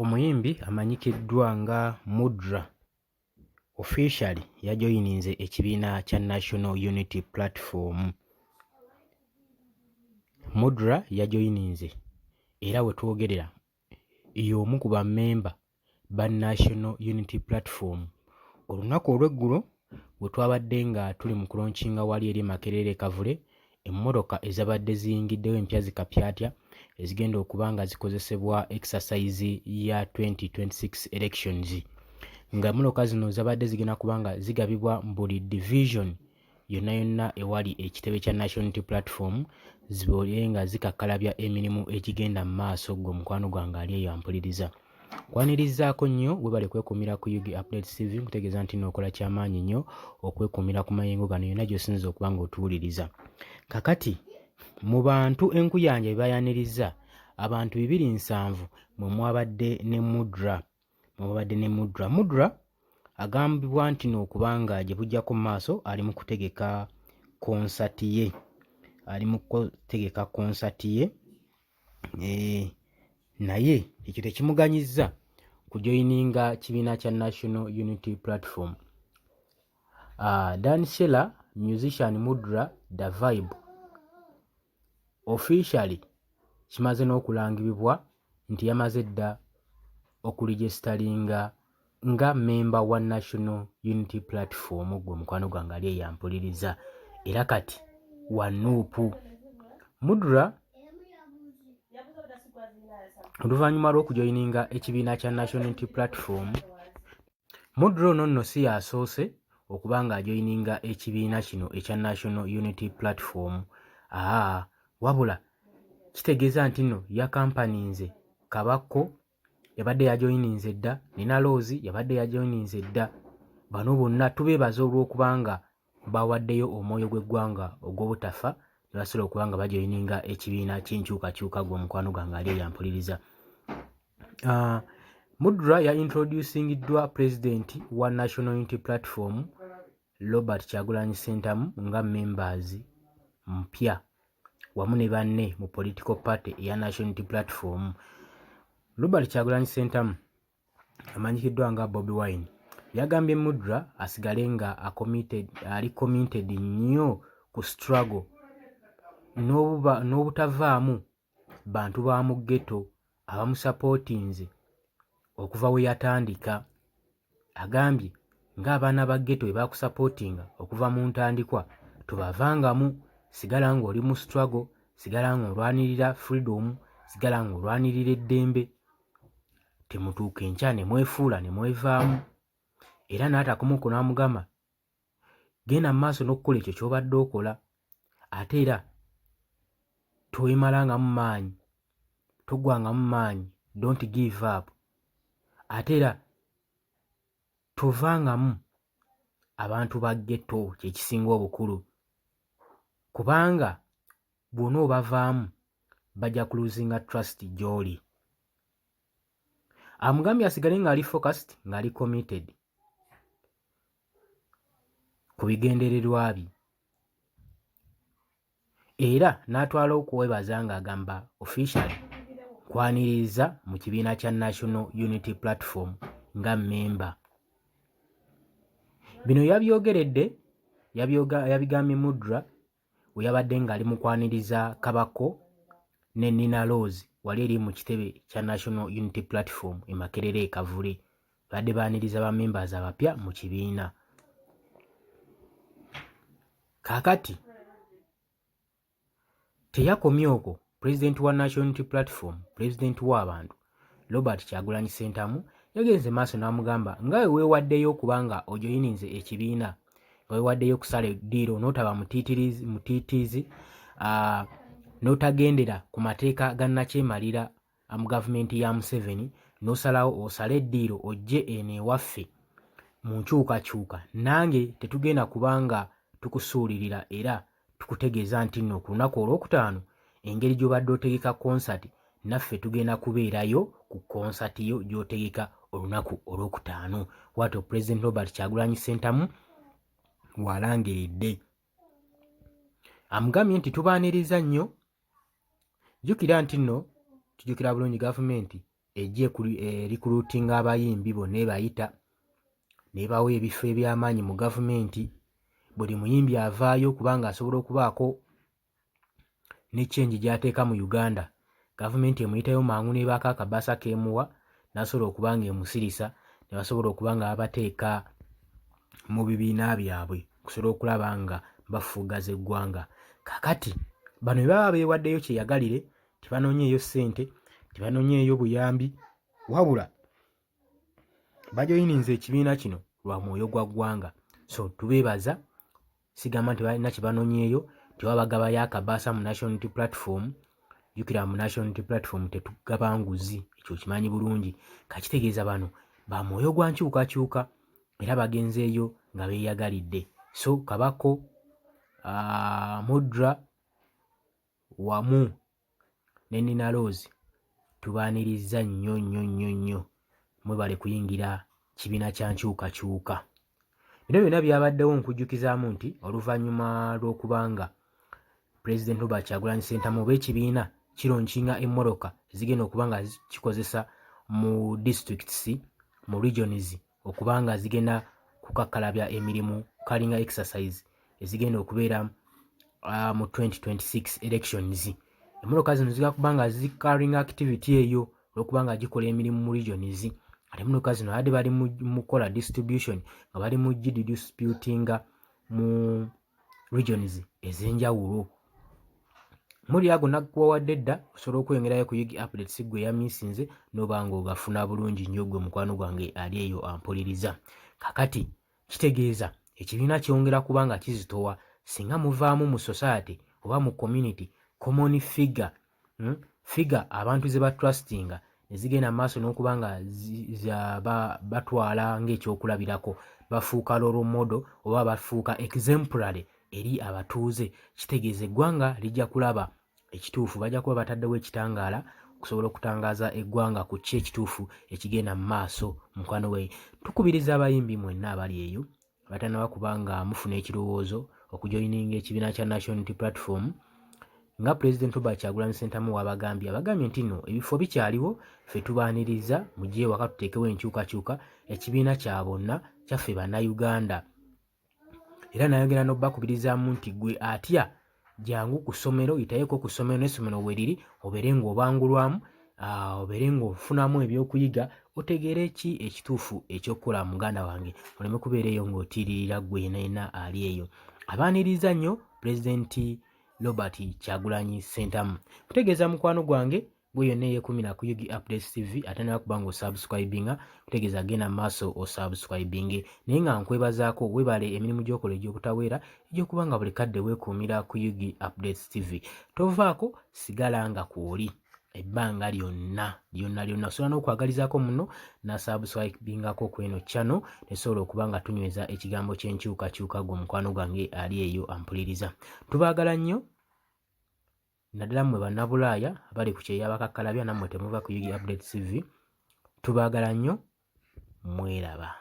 Omuyimbi amanyikiddwa nga Mudra officially yajoyininze ekibiina kya National Unity Platform. Mudra yajoyininze era we twogerera y'omu ku bammemba ba National Unity Platform. Olunaku olw'eggulo bwe twabadde nga tuli mu kulonkinga wali eri Makerere Kavule, emmotoka ezabadde ziyingiddewo empya zikapyatya ezigenda okuba nga zikozesebwa exercise ya 2026 elections, nga emmotoka zino zabadde zigenda kuba nga zigabibwa mu buli division yonna yonna ewali ekitebe kya National Unity Platform, zibeere nga zikakkalabya emirimu egigenda mu maaso. Gwe mukwano gwange ali eyo ampuliriza. Kwanirizaako nnyo webale kwekuumira ku UG Updates TV, nkutegeeza nti nookola kyamaanyi nnyo okwekuumira ku mayengo gano yonna gy'osinza okuba nga otuwuliriza. Kakati mu bantu enkuyanja bye bayaniriza, abantu 270 mwe mwabadde ne Mudra. Mudra agambibwa nti n'okubanga gye bujjako mu maaso ali mu kutegeka konsati ye, naye ekyo tekimuganyizza kujoyininga kibiina kya National Unity Platform. Dan Sheila, musician Mudra The Vibe officially kimaze n'okulangibwa nti yamaze dda okuregistaringa nga memba wa National Unity Platform. Gwe mukwano gwange ali eyo ampuliriza. Era kati wa Nuupu. Mudra oluvannyuma lw'okujoyininga ekibiina kya National Unity Platform, Mudra ono nno si yasoose okuba nga ajoyininga ekibiina kino ekya National Unity Platform. Wabula kitegeeza nti nno yakampaninze Kabakko yabadde yajoyininze dda, Nina Rose yabadde yajoyininze dda. Bano bonna tubeebaza olw'okuba nga bawaddeyo omwoyo gw'eggwanga ogw'obutafa ne basobola okuba nga bajoyininga ekibiina ky'enkyukakyuka. Gwe mukwano gwange ali eyo ampuliriza. Mudra ya introducingiddwa President wa National Unity Platform Robert Kyagulanyi Ssentamu nga members mpya wamu ne banne mu political party eya National Unity Platform. Robert Kyagulanyi Ssentamu amanyikiddwa nga Bobi Wine yagambye Mudra asigale nga ali committed nnyo ku struggle n'obutavaamu bantu ba mu ghetto abamusapootinze okuva we yatandika. Agambye ng'abaana ba ghetto bwe baakusapootinga okuva mu ntandikwa, tubavangamu. Sigala ng'oli mu struggle, sigala ng'olwanirira freedom, sigala ng'olwanirira eddembe. Temutuuka enkya ne mwefuula ne mwevaamu. Era n'atakomuko n'amugamba genda mu maaso n'okukola ekyo ky'obadde okola, ate era toyemalangamu maanyi, toggwangamu maanyi, don't give up. Ate era tovangamu abantu ba ghetto, kye kisinga obukulu, kubanga bw'ona obavaamu bajja kuluzinga trust gy'oli. Amugambye asigale ng'ali focused, ng'ali committed ku bigendererwa bye, era n'atwala okuwebaza ng'agamba officially kwaniriza mu kibiina kya National Unity Platform nga memba. Bino yabigambye Mudra we yabadde ng'ali mu kwaniriza Kabakko ne Nina Rose wali eri mu kitebe kya National Unity Platform e Makerere Kavule. Badde baaniriza ba members abapya mu kibiina. Kaakati teyakomye okwo. President wa National Unity Platform, president w'abantu Robert Kyagulanyi Ssentamu yagenze maaso n'amugamba nga weewaddeyo okubanga ojoyininze ekibiina, nga weewaddeyo okusala eddiiro n'otaba mutiitiizi, n'otagendera ku mateeka ga nnakyemalira mu gavumenti ya Museveni, n'osalawo osale eddiiro ojje eno ewaffe mu nkyukakyuka, nange tetugenda kubanga tukusuulirira era tukutegeeza nti nno ku lunaku olwokutaano engeri gy'obadde otegeka konsati naffe tugenda kubeerayo ku konsati yo gy'otegeka olunaku olwokutaano. Bw'atyo President Robert Kyagulanyi Ssentamu walangiridde. Amugambye nti tubaaniriza nnyo, jjukira nti nno tujjukira bulungi gavumenti ejje recruiting abayimbi bonna ebayita nebawa ebifo eby'amaanyi mu gavumenti. Buli muyimbi avaayo kubanga asobola okubaako ne change gy'ateeka mu Uganda. Gavumenti emuyitayo mangu n'ebaako akabaasa keemuwa n'asobola okuba nga emusirisa ne basobola okuba nga babateeka mu bibiina byabwe okusobola okulaba nga bafuugaza eggwanga. Kaakati bano bwe baba beewaddeyo kyeyagalire, tebanoonyeeyo ssente, tebanoonyeeyo buyambi, wabula bajoyininze ekibiina kino lwa mwoyo gwa ggwanga. So tubeebaza, sigamba nti balina kye banoonyeeyo, tewabagabayo akabaasa mu National Unity Platform. Jjukira mu National Unity Platform tetugaba nguzi, ekyo kimanyi bulungi. Kakitegeeza bano ba mwoyo gwa nkyukakyuka era bagenzeeyo nga beeyagalidde. So Kabako, Mudra wamu ne Nina Rose tubaanirizza nnyo nnyo nnyo nnyo. Mwebale kuyingira kibiina kya nkyukakyuka. Bino byonna byabaddewo nkujjukizaamu nti oluvannyuma lw'okubanga President Robert Kyagulanyi Ssentamu oba ekibiina kironkinga emmoloka zigenda okuba nga kikozesa mu districts, mu regions, okuba nga zigenda kukakkalabya emirimu kalinga exercise ezigenda okubeera mu 2026 elections. Emmoloka zino zigenda kuba nga zikalinga activity eyo olw'okuba nga gikola emirimu mu regions. Ate emmoloka zino abadde bali mu kola distribution nga bali mu gidistributinga mu regions ez'enjawulo. Muri ago nakuwawadde dda osobola okweyongerayo ku Yugi Updates gwe yamiisinze n'oba ng'ogafuna bulungi nnyo gwe mukwano gwange ali eyo ampuliriza. Kakati kitegeeza ekibiina kyongera kuba nga kizitowa singa muvaamu mu society oba mu community common figure, figure abantu ze batrustinga ne zigenda maaso n'okuba nga batwala ng'ekyokulabirako, bafuuka role model oba bafuuka exemplary eri abatuuze. Kitegeeza eggwanga lijja kulaba ekituufu, bajja kuba bataddewo ekitangaala okusobola okutangaaza eggwanga ku ki ekituufu ekigenda mu maaso. Mukwano we, tukubiriza abayimbi mwenna abali eyo abatannaba kuba nga mufuna ekirowoozo okujoyininga ekibiina kya National Unity Platform. Nga President Robert Kyagulanyi Ssentamu abagambye nti nno ebifo bikyaliwo, ffe tubaaniriza mujje waka tuteekewo enkyukakyuka. Ekibiina kya bonna, kyaffe bannayuganda. Era nayogera n'obakubirizaamu nti gwe atya jangu ku ssomero, yitayeko ku ssomero n'essomero we liri obeere ng'obangulwamu, obeere ng'ofunamu ebyokuyiga, otegeere ki ekituufu ekyokukola muganda wange, oleme kubeera eyo ng'otiiririra gwe yenna ali eyo. Abaaniriza nnyo Pulezidenti Robert Kyagulanyi Ssentamu. Kutegeeza mukwano gwange gwe yonna eyeekumira ku Yugi Updates TV ate nawe kuba ng'osubscribinga, kutegeeza genda mu maaso osubscribinge. Naye nga nkwebazaako webale emirimu gy'okola egy'obutaweera egy'okuba nga buli kadde weekuumira ku Yugi Updates TV. Tovaako, sigala nga kw'oli ebbanga lyonna. Osobola n'okwagalizaako muno n'asubscribingako ku eno channel nesobola okuba nga tunyweza ekigambo ky'enkyukakyuka gwe mukwano gwange ali eyo ampuliriza. Tubaagala nnyo. Naddala mmwe bannabulaaya abali ku kyeya bakakkalabya nammwe temuva ku Yugi Updates TV. Tubaagala nnyo, mweraba.